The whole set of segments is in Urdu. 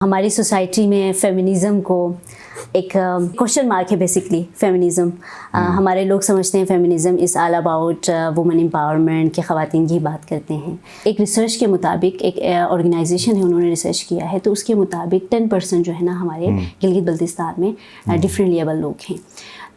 ہماری سوسائٹی میں فیمنزم کو ایک کوشچن مارک ہے بیسکلی فیمنزم. ہمارے لوگ سمجھتے ہیں feminism is all about women empowerment کہ خواتین کی بات کرتے ہیں. ایک ریسرچ کے مطابق ایک آرگنائزیشن ہے انہوں نے ریسرچ کیا ہے تو اس کے مطابق 10% جو ہے نا ہمارے گلگت بلتستان میں ڈفرینٹ لیبل لوگ ہیں.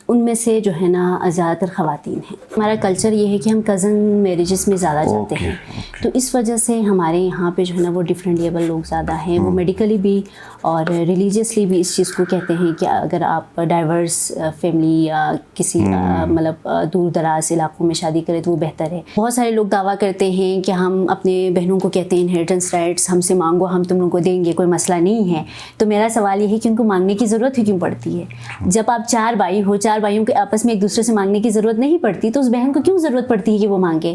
ان میں سے جو ہے نا زیادہ تر خواتین ہیں. ہمارا کلچر یہ ہے کہ ہم کزن میریجز میں زیادہ جاتے ہیں تو اس وجہ سے ہمارے یہاں پہ جو ہے نا وہ ڈفرینٹ لیبل لوگ زیادہ ہیں. وہ میڈیکلی بھی اور ریلیجیسلی بھی اس چیز کو کہتے ہیں کہ اگر آپ ڈائیورس فیملی یا کسی مطلب دور دراز علاقوں میں شادی کریں تو وہ بہتر ہے. بہت سارے لوگ دعویٰ کرتے ہیں کہ ہم اپنے بہنوں کو کہتے ہیں انہیریٹنس رائٹس ہم سے مانگو ہم تم لوگوں کو دیں گے, کوئی مسئلہ نہیں ہے. تو میرا سوال یہ ہے کہ ان کو مانگنے کی ضرورت ہی کیوں پڑتی ہے؟ جب آپ 4 بھائی ہو, 4 بھائیوں کے آپس میں ایک دوسرے سے مانگنے کی ضرورت نہیں پڑتی تو اس بہن کو کیوں ضرورت پڑتی ہے کہ وہ مانگے؟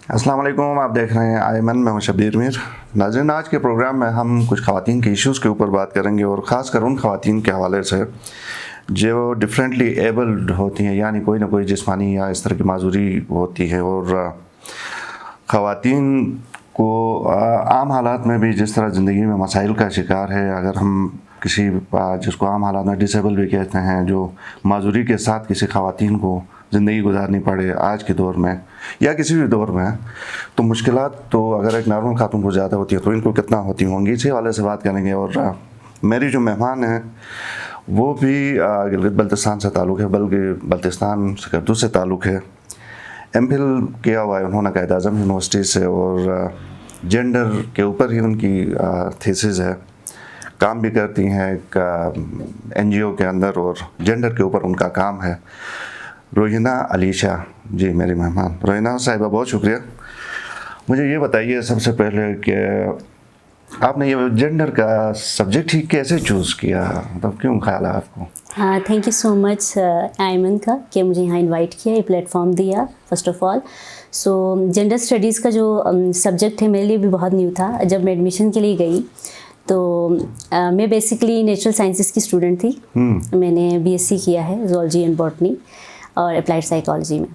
السلام علیکم, آپ دیکھ رہے ہیں آئمن, میں ہوں شبیر میر. ناظرین, آج کے پروگرام میں ہم کچھ خواتین کے ایشوز کے اوپر بات کریں گے اور خاص کر ان خواتین کے حوالے سے جو ڈفرینٹلی ایبلڈ ہوتی ہیں, یعنی کوئی نہ کوئی جسمانی یا اس طرح کی معذوری ہوتی ہے. اور خواتین کو عام حالات میں بھی جس طرح زندگی میں مسائل کا شکار ہے, اگر ہم کسی جس کو عام حالات میں ڈسیبل بھی کہتے ہیں, جو معذوری کے ساتھ کسی خواتین کو زندگی گزارنی پڑے آج کے دور میں یا کسی بھی دور میں, تو مشکلات تو اگر ایک نارمل خاتون کو زیادہ ہوتی ہے تو ان کو کتنا ہوتی ہوں گی, اسی حوالے سے بات کریں گے. اور میری جو مہمان ہیں وہ بھی گلگت بلتستان سے تعلق ہے, بلکہ بلتستان سکردو سے تعلق ہے. ایم فل کیا ہوا ہے انہوں نے قائد اعظم یونیورسٹی سے اور جینڈر کے اوپر ہی ان کی تھیسز ہے. کام بھی کرتی ہیں ایک این جی او کے اندر اور جینڈر کے اوپر ان کا کام ہے. روہینہ علیشہ جی میری مہمان. روہینہ صاحبہ بہت شکریہ. مجھے یہ بتائیے سب سے پہلے کہ آپ نے یہ جینڈر کا سبجیکٹ ہی کیسے چوز کیا, مطلب کیوں خیال ہے آپ کو؟ ہاں, تھینک یو سو مچ آئمن کا کہ مجھے یہاں انوائٹ کیا, یہ پلیٹ فارم دیا first of all. So gender studies کا جو سبجیکٹ ہے میرے لیے بھی بہت نیو تھا. جب میں ایڈمیشن کے لیے گئی تو میں بیسکلی نیچرل سائنسز کی اسٹوڈنٹ تھی. میں نے بی ایس سی کیا ہے زولوجی اینڈ باٹنی اور اپلائڈ سائیکالوجی میں.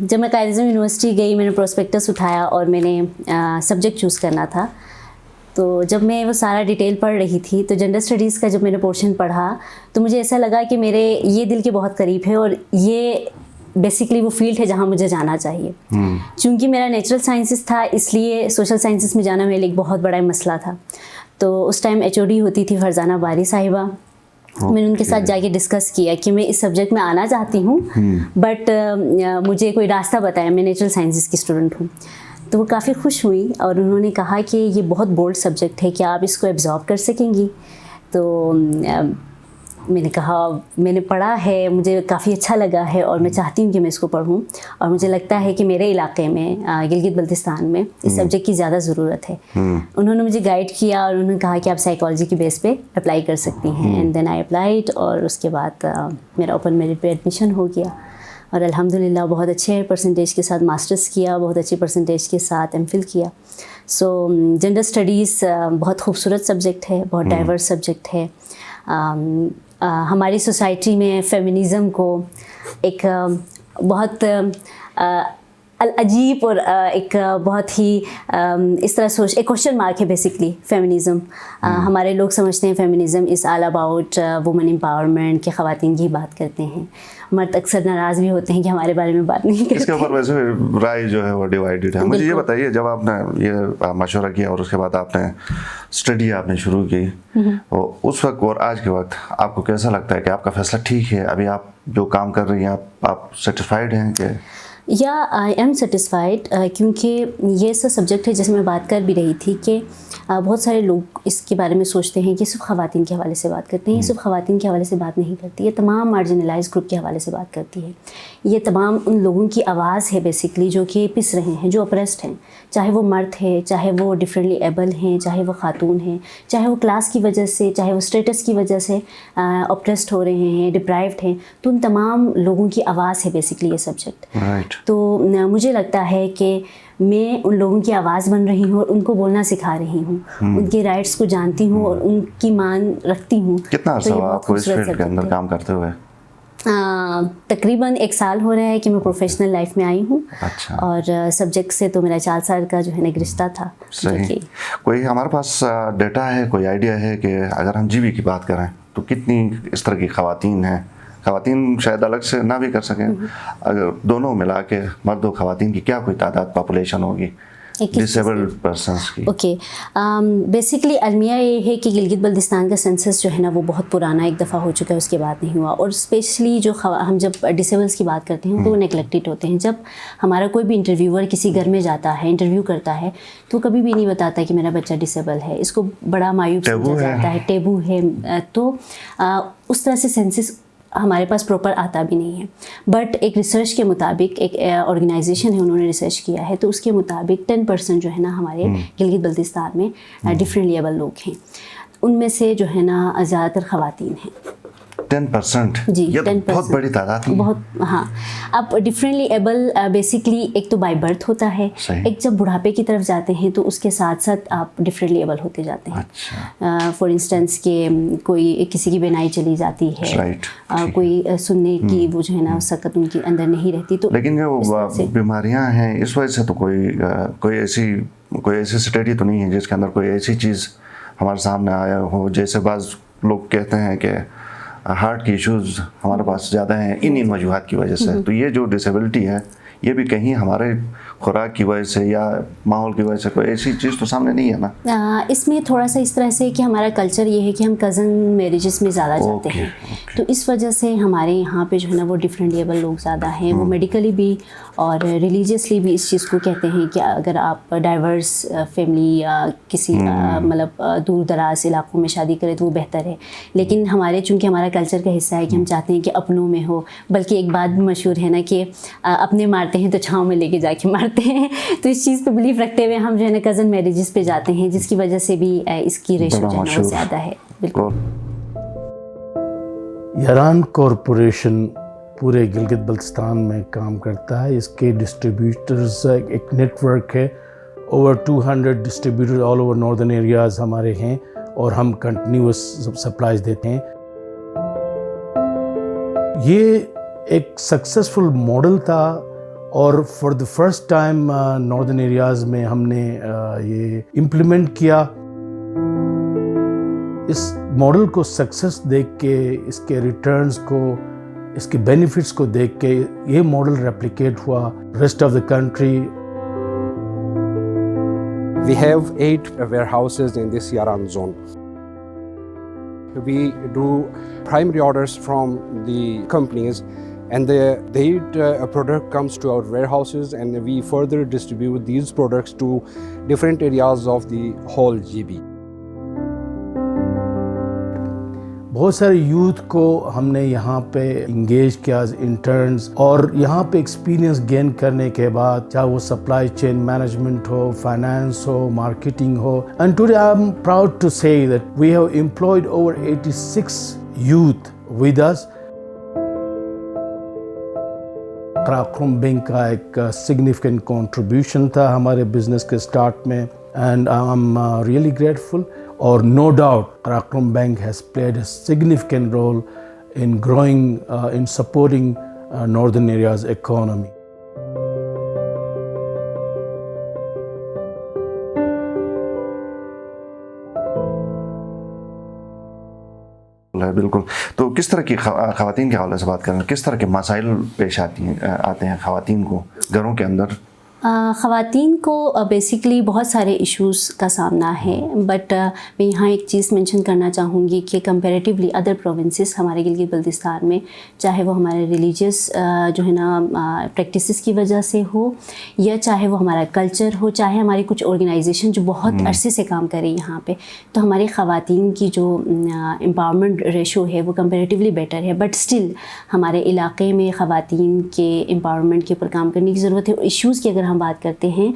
جب میں قائد اعظم یونیورسٹی گئی میں نے پروسپیکٹس اٹھایا اور میں نے سبجیکٹ چوز کرنا تھا. تو جب میں وہ سارا ڈیٹیل پڑھ رہی تھی تو جینڈر اسٹڈیز کا جب میں نے پورشن پڑھا تو مجھے ایسا لگا کہ میرے یہ دل کے بہت قریب ہے اور یہ بیسکلی وہ فیلڈ ہے جہاں مجھے جانا چاہیے. چونکہ میرا نیچرل سائنسز تھا اس لیے سوشل سائنسز میں جانا میرے لیے ایک بہت بڑا مسئلہ تھا. تو اس ٹائم ایچ او ڈی ہوتی تھی فرزانہ باری صاحبہ. میں نے ان کے ساتھ جا کے ڈسکس کیا کہ میں اس سبجیکٹ میں آنا چاہتی ہوں بٹ مجھے کوئی راستہ بتایا, میں نیچرل سائنسز کی اسٹوڈنٹ ہوں. تو وہ کافی خوش ہوئی اور انہوں نے کہا کہ یہ بہت بولڈ سبجیکٹ ہے, کیا آپ اس کو ایبزارب کر سکیں گی؟ تو میں نے کہا میں نے پڑھا ہے, مجھے کافی اچھا لگا ہے اور میں چاہتی ہوں کہ میں اس کو پڑھوں. اور مجھے لگتا ہے کہ میرے علاقے میں گلگت بلتستان میں اس سبجیکٹ کی زیادہ ضرورت ہے. انہوں نے مجھے گائیڈ کیا اور انہوں نے کہا کہ آپ سائیکالوجی کی بیس پہ اپلائی کر سکتی ہیں. اینڈ دین آئی اپلائیڈ اور اس کے بعد میرا اوپن میرٹ پہ ایڈمیشن ہو گیا اور الحمدللہ بہت اچھے پرسنٹیج کے ساتھ ماسٹرز کیا, بہت اچھی پرسنٹیج کے ساتھ ایم فل کیا. سو جینڈر اسٹڈیز بہت خوبصورت سبجیکٹ ہے, بہت ڈائیورس سبجیکٹ ہے. ہماری سوسائٹی میں فیمنزم کو ایک بہت عجیب اور ایک بہت ہی اس طرح ایک کوشچن مارک ہے بیسکلی فیمنزم. ہمارے لوگ سمجھتے ہیں feminism is all about women empowerment کہ خواتین کی بات کرتے ہیں. مرد اکثر ناراض بھی ہوتے ہیں کہ ہمارے بارے میں بات نہیں کرتے. اس کے اوپر ویسے رائے جو ہے وہ ڈیوائیڈڈ ہے. مجھے یہ بتائیے جب آپ نے یہ مشورہ کیا اور اس کے بعد آپ نے اسٹڈی آپ نے شروع کی, اس وقت اور آج کے وقت آپ کو کیسا لگتا ہے کہ آپ کا فیصلہ ٹھیک ہے؟ ابھی آپ جو کام کر رہی ہیں آپ سیٹسفائیڈ ہیں کہ؟ یا آئی ایم سیٹسفائیڈ, کیونکہ یہ ایسا سبجیکٹ ہے جیسے میں بات کر بھی رہی تھی کہ بہت سارے لوگ اس کے بارے میں سوچتے ہیں کہ صرف خواتین کے حوالے سے بات کرتے ہیں. یہ صرف خواتین کے حوالے سے بات نہیں کرتی, یہ تمام مارجنلائز گروپ کے حوالے سے بات کرتی ہے. یہ تمام ان لوگوں کی آواز ہے بیسکلی جو کہ پس رہے ہیں, جو اپریسڈ ہیں, چاہے وہ مرد ہے, چاہے وہ ڈفرینٹلی ایبل ہیں, چاہے وہ خاتون ہیں, چاہے وہ کلاس کی وجہ سے, چاہے وہ اسٹیٹس کی وجہ سے اپریسڈ ہو رہے ہیں, ڈپرائیوڈ ہیں. تو ان تمام لوگوں کی آواز ہے بیسکلی یہ سبجیکٹ. تو مجھے لگتا ہے کہ میں ان لوگوں کی آواز بن رہی ہوں اور ان کو بولنا سکھا رہی ہوں, ان کے رائٹس کو جانتی ہوں اور ان کی مان رکھتی ہوں. کتنا عرصہ ہوا آپ کو اس فیلڈ کے اندر کام کرتے ہوئے؟ تقریباً 1 سال ہو رہا ہے کہ میں پروفیشنل لائف میں آئی ہوں. اچھا. اور سبجیکٹ سے تو میرا 4 سال کا جو ہے ایک رشتہ تھا. صحیح. کوئی ہمارے پاس ڈیٹا ہے, کوئی آئیڈیا ہے کہ اگر ہم جی بی کی بات کریں تو کتنی اس طرح کی خواتین ہیں؟ خواتین شاید الگ سے نہ بھی کر سکیں, اگر دونوں ملا کے مرد و خواتین کی کیا کوئی تعداد پاپولیشن ہوگی ڈسیبلڈ پرسنس کی؟ اوکے, بیسکلی المیہ یہ ہے کہ گلگت بلتستان کا سینسس جو ہے نا وہ بہت پرانا ایک دفعہ ہو چکا ہے, اس کے بعد نہیں ہوا. اور اسپیشلی جو ہم جب ڈسیبلس کی بات کرتے ہیں تو وہ نیگلیکٹڈ ہوتے ہیں. جب ہمارا کوئی بھی انٹرویور کسی گھر میں جاتا ہے, انٹرویو کرتا ہے, تو کبھی بھی نہیں بتاتا کہ میرا بچہ ڈسیبل ہے. اس کو بڑا مایوب سمجھا جاتا ہے, ٹیبو ہے. تو اس طرح سے سینسس ہمارے پاس پراپر آتا بھی نہیں ہے. بٹ ایک ریسرچ کے مطابق, ایک آرگنائزیشن ہے, انہوں نے ریسرچ کیا ہے, تو اس کے مطابق 10% جو ہے نا ہمارے گلگت بلتستان میں ڈفرینٹلی ایبل لوگ ہیں. ان میں سے جو ہے نا زیادہ تر خواتین ہیں. 10%؟ جی, یہ بہت بڑی تعداد ہے. بہت. ہاں, اب ڈفرینٹلی ایبل بیسکلی ایک تو بائی برتھ ہوتا ہے, ایک جب بڑھاپے کی طرف جاتے ہیں تو اس کے ساتھ ساتھ آپ ڈفرینٹلی ایبل ہوتے جاتے ہیں. فار انسٹنس کہ کوئی کسی کی بینائی چلی جاتی ہے, کوئی سننے کی وہ جو ہے نا سکت ان کے اندر نہیں رہتی. تو لیکن جو بیماریاں ہیں اس وجہ سے تو کوئی ایسی اسٹڈی تو نہیں ہے جس کے اندر کوئی ایسی چیز ہمارے سامنے آیا ہو, جیسے بعض لوگ کہتے ہیں کہ ہارٹ کی ایشوز ہمارے پاس زیادہ ہیں ان وجوہات کی وجہ سے. تو یہ جو ڈسیبلٹی ہے یہ بھی کہیں ہمارے خوراک کی وجہ سے یا ماحول کی وجہ سے کوئی ایسی چیز تو سامنے نہیں ہے نا؟ اس میں تھوڑا سا اس طرح سے کہ ہمارا کلچر یہ ہے کہ ہم کزن میریجز میں زیادہ جاتے ہیں. تو اس وجہ سے ہمارے یہاں پہ جو ہے نا وہ ڈفرینٹلی ایبل لوگ زیادہ ہیں. وہ میڈیکلی بھی اور ریلیجیسلی بھی اس چیز کو کہتے ہیں کہ اگر آپ ڈائیورس فیملی یا کسی مطلب دور دراز علاقوں میں شادی کریں تو وہ بہتر ہے. لیکن ہمارے چونکہ ہمارا کلچر کا حصہ ہے کہ ہم چاہتے ہیں کہ اپنوں میں ہو. بلکہ ایک بات بھی مشہور ہے نا کہ اپنے مارتے ہیں تو چھاؤں میں لے کے جا کے مارتے ہیں. تو اس چیز پہ بلیف رکھتے ہوئے ہم جو ہے نا کزن میریجز پہ جاتے ہیں, جس کی وجہ سے بھی اس کی ریشو جو ہے نا وہ زیادہ ہے. بالکل. یاران کارپوریشن پورے گلگت بلتستان میں کام کرتا ہے. اس کے ڈسٹریبیوٹرز ایک نیٹ ورک ہے, over 200 distributor all over northern areas ہمارے ہیں, اور ہم کنٹینیوس سپلائز دیتے ہیں. یہ ایک سکسیسفل ماڈل تھا, اور for the first time northern areas میں ہم نے یہ امپلیمنٹ کیا. اس ماڈل کو سکسیس دیکھ کے, اس کے ریٹرنز کو, اس کے بینیفٹس کو دیکھ کے یہ ماڈل ریپلیکیٹ ہوا rest of the country. We have 8 warehouses in this Yaran zone. We do primary orders from the companies, and their product comes to our warehouses, and we further distribute these products to different areas of the whole GB. بہت سارے یوتھ کو ہم نے یہاں پہ انگیج کیا ایز انٹرنز, اور یہاں پہ ایکسپیرینس گین کرنے کے بعد چاہے وہ سپلائی چین مینجمنٹ ہو, فائنانس ہو, مارکیٹنگ ہو. And today I am proud to say that we have employed over 86 youth with us. Karakoram Bank کا ایک سگنیفیکنٹ کنٹریبیوشن تھا ہمارے بزنس کے اسٹارٹ میں, and I am really grateful. اور no doubt Qaraqqaram Bank has played a significant role in growing, in supporting northern areas economy. بالکل. تو کس طرح کی خواتین کے حوالے سے بات کریں, کس طرح کے مسائل پیش آتے ہیں خواتین کو گھروں کے اندر؟ خواتین کو بیسکلی بہت سارے ایشوز کا سامنا ہے, بٹ میں یہاں ایک چیز مینشن کرنا چاہوں گی کہ کمپیریٹیولی ادر پروونسز ہمارے گلگت بلتستان میں, چاہے وہ ہمارے ریلیجیس جو ہے نا پریکٹسز کی وجہ سے ہو, یا چاہے وہ ہمارا کلچر ہو, چاہے ہماری کچھ آرگنائزیشن جو بہت عرصے سے کام کرے یہاں پہ, تو ہماری خواتین کی جو امپاورمنٹ ریشو ہے وہ کمپیریٹیولی بیٹر ہے. بٹ اسٹل ہمارے علاقے میں خواتین کے امپاورمنٹ کے اوپر کام کرنے کی ضرورت ہے. ایشوز کی اگر ہم بات کرتے ہیں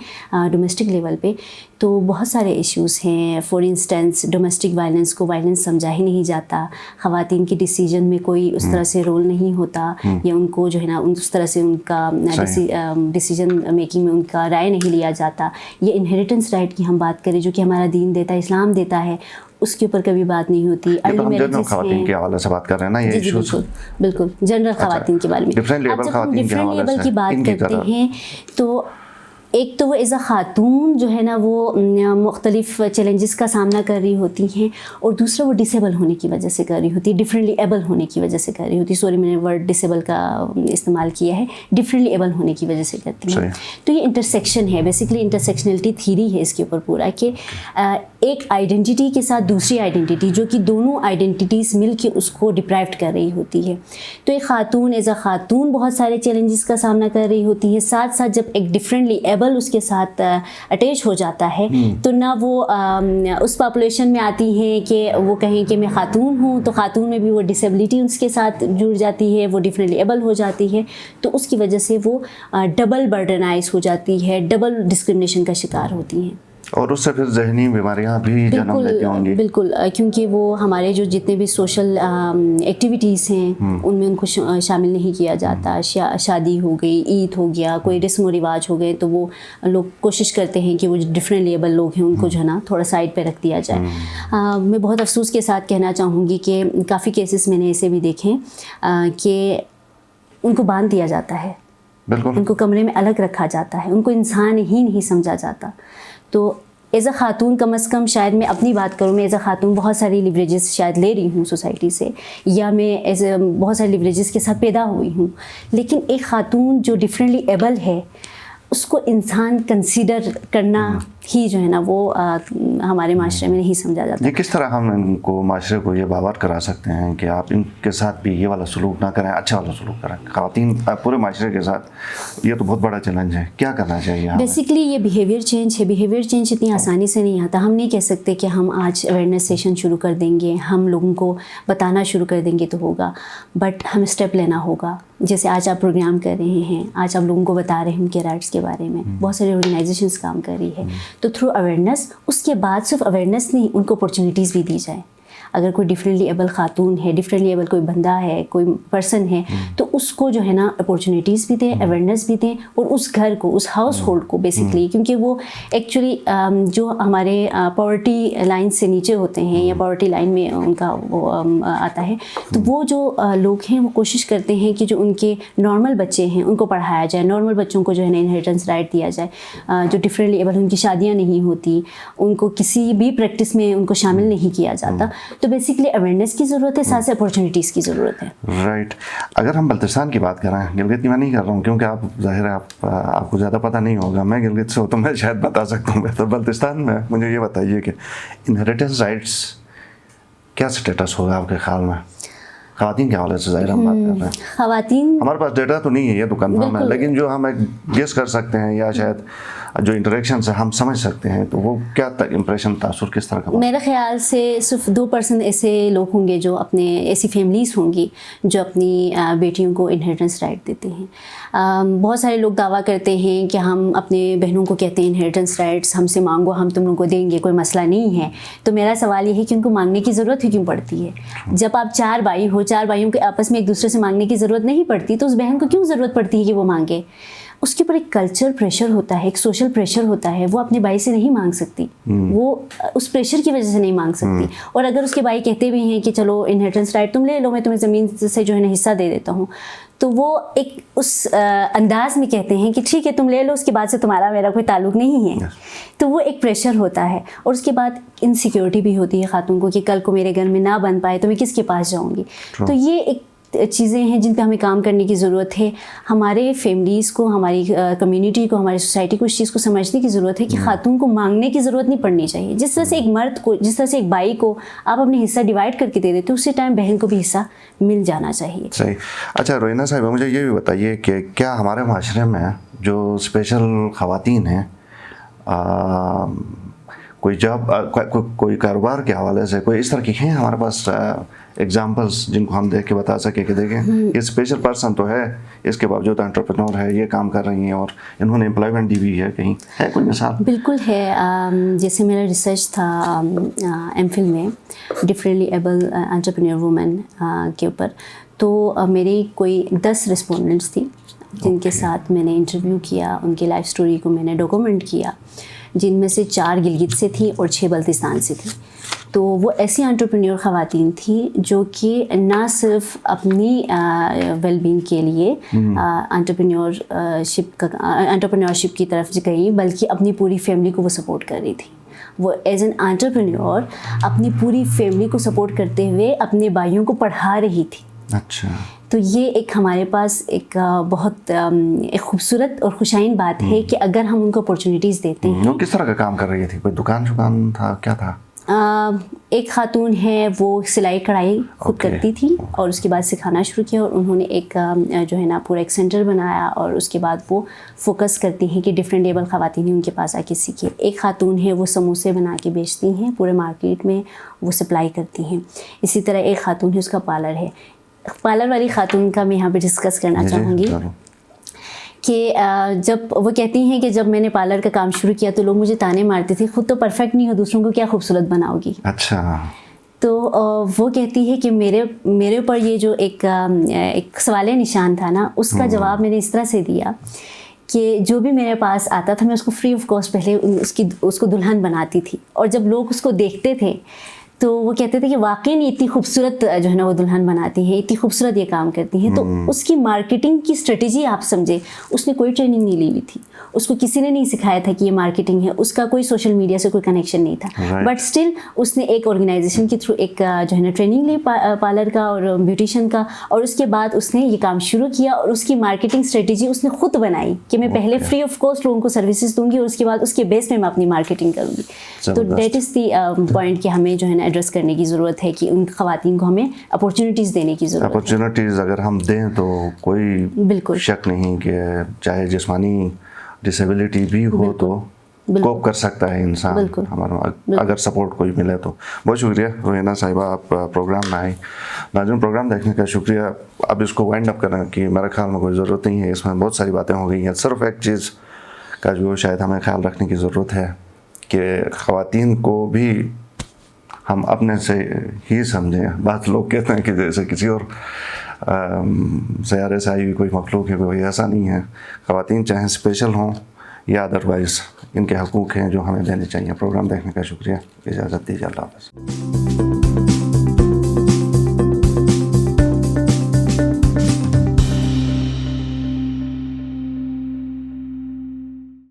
ڈومیسٹک لیول پہ تو بہت سارے ایشوز ہیں. فار انسٹنس ڈومیسٹک وائلنس کو وائلنس سمجھا ہی نہیں جاتا, خواتین کی ڈیسیجن میں کوئی اس طرح سے رول نہیں ہوتا, یا ان کو جو ہے نا اس طرح سے ان کا ڈیسیجن میکنگ میں ان کا رائے نہیں لیا جاتا. یہ انہیریٹنس رائٹ کی ہم بات کریں جو کہ ہمارا دین دیتا ہے, اسلام دیتا ہے, اس کے اوپر کبھی بات نہیں ہوتی. ارلی میرجز خواتین کے حوالے سے بات کر رہے ہیں نا, یہ ایشوز بالکل جنرل خواتین کے بارے میں. ڈفرینٹ لیبل خواتین کے حوالے سے ڈفرینٹ لیبل کی بات کرتے ہیں تو ایک تو وہ ایز اے خاتون جو ہے نا وہ مختلف چیلنجز کا سامنا کر رہی ہوتی ہیں, اور دوسرا وہ ڈسیبل ہونے کی وجہ سے کر رہی ہوتی ہے, ڈفرینٹلی ایبل ہونے کی وجہ سے کر رہی ہوتی ہے. سوری میں نے ورڈ ڈسیبل کا استعمال کیا ہے, ڈفرینٹلی ایبل ہونے کی وجہ سے کرتی ہیں. تو یہ انٹرسیکشن ہے, بیسیکلی انٹرسیکشنلٹی تھیری ہے اس کے اوپر پورا, کہ ایک آئیڈینٹی کے ساتھ دوسری آئیڈینٹی جو کہ دونوں آئیڈینٹیز مل کے اس کو ڈپرائیوڈ کر رہی ہوتی ہے. تو ایک خاتون ایز اے خاتون بہت سارے چیلنجز کا سامنا کر رہی ہوتی ہے. ساتھ ساتھ جب ایک ڈفرینٹلی ایبل اس کے ساتھ اٹیچ ہو جاتا ہے تو نہ وہ اس پاپولیشن میں آتی ہیں کہ وہ کہیں کہ میں خاتون ہوں, تو خاتون میں بھی وہ ڈسیبلٹی اس کے ساتھ جڑ جاتی ہے, وہ ڈفرینٹلی ایبل ہو جاتی ہے. تو اس کی وجہ سے وہ ڈبل برڈنائز ہو جاتی ہے, ڈبل ڈسکرمنیشن کا شکار ہوتی ہیں, اور اس سے پھر ذہنی بیماریاں بھی جنم لیتی ہوں گی. بالکل, کیونکہ وہ ہمارے جو جتنے بھی سوشل ایکٹیویٹیز ہیں ان میں ان کو شامل نہیں کیا جاتا. شادی ہو گئی, عید ہو گیا, کوئی رسم و رواج ہو گئے, تو وہ لوگ کوشش کرتے ہیں کہ وہ جو ڈفرینٹ لیبل لوگ ہیں ان کو جو ہے نا تھوڑا سائڈ پہ رکھ دیا جائے. میں بہت افسوس کے ساتھ کہنا چاہوں گی کہ کافی کیسز میں نے ایسے بھی دیکھے کہ ان کو باندھ دیا جاتا ہے, ان کو کمرے میں الگ رکھا جاتا ہے, ان کو انسان ہی نہیں سمجھا جاتا. تو ایز اے خاتون کم از کم, شاید میں اپنی بات کروں, میں ایز اے خاتون بہت ساری لیوریجز شاید لے رہی ہوں سوسائٹی سے, یا میں ایز اے بہت ساری لیوریجز کے ساتھ پیدا ہوئی ہوں, لیکن ایک خاتون جو ڈفرینٹلی ایبل ہے اس کو انسان کنسیڈر کرنا ہی جو ہے نا وہ ہمارے معاشرے میں نہیں سمجھا جاتا. یہ کس طرح ہم ان کو, معاشرے کو یہ باور کرا سکتے ہیں کہ آپ ان کے ساتھ بھی یہ والا سلوک نہ کریں, اچھا والا سلوک کریں, خواتین پورے معاشرے کے ساتھ؟ یہ تو بہت بڑا چیلنج ہے, کیا کرنا چاہیے؟ بیسیکلی یہ بیہیویئر چینج ہے. بیہیویئر چینج اتنی آسانی سے نہیں آتا. ہم نہیں کہہ سکتے کہ ہم آج اویئرنیس سیشن شروع کر دیں گے, ہم لوگوں کو بتانا شروع کر دیں گے تو ہوگا, بٹ ہمیں اسٹیپ لینا ہوگا. جیسے آج آپ پروگرام کر رہے ہیں, آج آپ لوگوں کو بتا رہے ہیں ان کے رائٹس کے بارے میں, بہت ساری آرگنائزیشنس کام کر رہی ہے. تو تھرو اویئرنیس, اس کے بعد صرف اویئرنیس نہیں, ان کو اپرچونیٹیز بھی دی جائیں. اگر کوئی ڈفرینٹلی ایبل خاتون ہے, ڈفرینٹلی ایبل کوئی بندہ ہے, کوئی پرسن ہے, تو اس کو جو ہے نا اپرچونیٹیز بھی دیں, اویئرنیس بھی دیں, اور اس گھر کو, اس ہاؤس ہولڈ کو بیسکلی, کیونکہ وہ ایکچولی جو ہمارے پاورٹی لائن سے نیچے ہوتے ہیں یا پاورٹی لائن میں ان کا وہ آتا ہے, تو وہ جو لوگ ہیں وہ کوشش کرتے ہیں کہ جو ان کے نارمل بچے ہیں ان کو پڑھایا جائے, نارمل بچوں کو جو ہے نا انہیریٹنس رائٹ دیا جائے. جو ڈفرینٹلی ایبل ان کی شادیاں نہیں ہوتی, ان کو کسی بھی پریکٹس میں ان کو شامل نہیں کیا جاتا. تو بیسیکلی اویئرنیس کی ضرورت ہے, ساتھ سے اپرچونیٹیز کی ضرورت ہے. رائٹ. اگر ہم بلتستان کی بات کریں, گلگت کی میں نہیں کر رہا ہوں کیونکہ آپ ظاہر ہے آپ کو زیادہ پتہ نہیں ہوگا, میں گلگت سے ہوں تو میں شاید بتا سکتا ہوں بہتر. بلتستان میں مجھے یہ بتائیے کہ انہیریٹنس رائٹس کیا سٹیٹس ہوگا آپ کے خیال میں؟ خواتین کے حوالے سے ظاہر ہم بات کر رہے ہیں. خواتین, ہمارے پاس ڈیٹا تو نہیں ہے, یہ تو کنفرم ہے, لیکن جو ہم ایک گیس کر سکتے ہیں یا شاید جو انٹریکشن سے ہم سمجھ سکتے ہیں, تو وہ کیا امپریشن, تاثر کس طرح کا؟ میرے خیال سے صرف 2% ایسے لوگ ہوں گے جو اپنے, ایسی فیملیز ہوں گی جو اپنی بیٹیوں کو انہیریٹنس رائٹ دیتے ہیں. بہت سارے لوگ دعویٰ کرتے ہیں کہ ہم اپنے بہنوں کو کہتے ہیں انہیریٹنس رائٹس ہم سے مانگو, ہم تم لوگوں کو دیں گے, کوئی مسئلہ نہیں ہے. تو میرا سوال یہ ہے کہ ان کو مانگنے کی ضرورت ہی کیوں پڑتی ہے؟ جب آپ 4 بھائی ہو, 4 بھائیوں کے آپس میں ایک دوسرے سے مانگنے کی ضرورت نہیں پڑتی, تو اس بہن کو کیوں ضرورت پڑتی ہے کہ وہ مانگے؟ اس کے اوپر ایک کلچر پریشر ہوتا ہے, ایک سوشل پریشر ہوتا ہے, وہ اپنے بھائی سے نہیں مانگ سکتی, وہ اس پریشر کی وجہ سے نہیں مانگ سکتی. اور اگر اس کے بھائی کہتے بھی ہیں کہ چلو انہیریٹنس رائٹ تم لے لو, میں تمہیں زمین سے جو ہے نا حصہ دے دیتا ہوں, تو وہ ایک اس انداز میں کہتے ہیں کہ ٹھیک ہے تم لے لو, اس کے بعد سے تمہارا میرا کوئی تعلق نہیں ہے. تو وہ ایک پریشر ہوتا ہے. اور اس کے بعد انسیکیورٹی بھی ہوتی ہے خاتون کو کہ کل کو میرے گھر میں نہ بن پائے تو میں کس کے پاس جاؤں گی. تو یہ ایک چیزیں ہیں جن پہ ہمیں کام کرنے کی ضرورت ہے. ہمارے فیملیز کو, ہماری کمیونٹی کو, ہماری سوسائٹی کو اس چیز کو سمجھنے کی ضرورت ہے کہ خاتون کو مانگنے کی ضرورت نہیں پڑنی چاہیے. جس طرح سے ایک مرد کو, جس طرح سے ایک بھائی کو آپ اپنے حصہ ڈیوائڈ کر کے دے دیتے, اسی ٹائم بہن کو بھی حصہ مل جانا چاہیے. صحیح. اچھا روہینہ صاحبہ, مجھے یہ بھی بتائیے کہ کیا ہمارے معاشرے میں جو اسپیشل خواتین ہیں, کوئی جاب, کوئی کاروبار کے حوالے سے کوئی اس طرح کی ہیں ہمارے پاس ایگزامپلس جن کو ہم دیکھ کے بتا سکیں کہ دیکھیں یہ اسپیشل پرسن تو ہے, اس کے باوجود انٹرپرینور ہے, یہ کام کر رہی ہیں اور انہوں نے امپلائمنٹ دی ہوئی ہے, کہیں ہے کوئی مثال؟ بالکل ہے. جیسے میرا ریسرچ تھا ایم فل میں ڈفرینٹلی ایبل انٹرپرینور وومن کے اوپر, تو میری کوئی 10 رسپونڈنٹس تھی جن کے ساتھ میں نے انٹرویو کیا, ان کی لائف سٹوری کو میں نے ڈاکومنٹ کیا, جن میں سے 4 گلگت سے تھیں اور 6 بلتستان سے تھیں. تو وہ ایسی انٹرپرینور خواتین تھیں جو کہ نہ صرف اپنی ویل بینگ کے لیے انٹرپرینورشپ کی طرف گئیں بلکہ اپنی پوری فیملی کو وہ سپورٹ کر رہی تھیں. وہ ایز این انٹرپرینور اپنی پوری فیملی کو سپورٹ کرتے ہوئے اپنے بھائیوں کو پڑھا رہی تھی. اچھا. تو یہ ایک ہمارے پاس ایک بہت ایک خوبصورت اور خوشائن بات ہے کہ اگر ہم ان کو اپورچونیٹیز دیتے ہیں. وہ کس طرح کا کام کر رہی تھی؟ کوئی دکان تھا، کیا تھا؟ ایک خاتون ہے وہ سلائی کڑھائی خود کرتی تھی اور اس کے بعد سکھانا شروع کیا اور انہوں نے ایک جو ہے نا پورا ایک سینٹر بنایا اور اس کے بعد وہ فوکس کرتی ہیں کہ ڈفرینٹ ایبل خواتین ان کے پاس آ کے سیکھیں. ایک خاتون ہے وہ سموسے بنا کے بیچتی ہیں، پورے مارکیٹ میں وہ سپلائی کرتی ہیں. اسی طرح ایک خاتون ہے اس کا پارلر ہے. پارلر والی خاتون کا میں یہاں پہ ڈسکس کرنا چاہوں گی کہ جب وہ کہتی ہیں کہ جب میں نے پارلر کا کام شروع کیا تو لوگ مجھے تانے مارتے تھے، خود تو پرفیکٹ نہیں ہو، دوسروں کو کیا خوبصورت بناؤ گی. اچھا. تو وہ کہتی ہے کہ میرے اوپر یہ جو ایک سوال نشان تھا نا، اس کا جواب میں نے اس طرح سے دیا کہ جو بھی میرے پاس آتا تھا میں اس کو فری آف کاسٹ پہلے اس کو دلہن بناتی تھی اور جب لوگ اس کو دیکھتے تھے تو وہ کہتے تھے کہ واقعی نہیں اتنی خوبصورت جو ہے نا وہ دلہن بناتی ہیں، اتنی خوبصورت یہ کام کرتی ہیں. تو اس کی مارکیٹنگ کی اسٹریٹجی آپ سمجھے، اس نے کوئی ٹریننگ نہیں لی ہوئی تھی، اس کو کسی نے نہیں سکھایا تھا کہ یہ مارکیٹنگ ہے، اس کا کوئی سوشل میڈیا سے کوئی کنیکشن نہیں تھا. بٹ اسٹل اس نے ایک آرگنائزیشن کے تھرو ایک جو ہے نا ٹریننگ لی پارلر کا اور بیوٹیشین کا، اور اس کے بعد اس نے یہ کام شروع کیا اور اس کی مارکیٹنگ اسٹریٹجی اس نے خود بنائی کہ میں پہلے فری آف کاسٹ لوگوں کو سروسز دوں گی اور اس کے بعد اس کے بیس میں اپنی مارکیٹنگ کروں گی. تو دیٹ از دی پوائنٹ کہ ہمیں جو ہے نا ایڈریس کرنے کی ضرورت ہے کہ ان خواتین کو ہمیں اپورچونیٹیز دینے کی ضرورت ہے. اپورچونیٹیز اگر ہم دیں تو کوئی بالکل شک نہیں کہ چاہے جسمانی ڈسیبلٹی بھی ہو تو کوپ کر سکتا ہے انسان ہمارا، اگر سپورٹ کوئی ملے تو. بہت شکریہ روحینہ صاحبہ، آپ پروگرام میں آئی. ناظرین پروگرام دیکھنے کا شکریہ. اب اس کو وائنڈ اپ کرنا کہ میرے خیال میں کوئی ضرورت نہیں ہے، اس میں بہت ساری باتیں ہو گئی ہیں. صرف ایک چیز کا جو شاید ہمیں خیال رکھنے کی ضرورت ہے کہ خواتین کو بھی ہم اپنے سے ہی سمجھیں. بعض لوگ کہتے ہیں کہ جیسے کسی اور سیارے سے آئی ہوئی کوئی مخلوق ہے، کوئی ایسا نہیں ہے. خواتین چاہے اسپیشل ہوں یا ادروائز، ان کے حقوق ہیں جو ہمیں دینے چاہیے. پروگرام دیکھنے کا شکریہ. اجازت دیجیے. اللہ حافظ.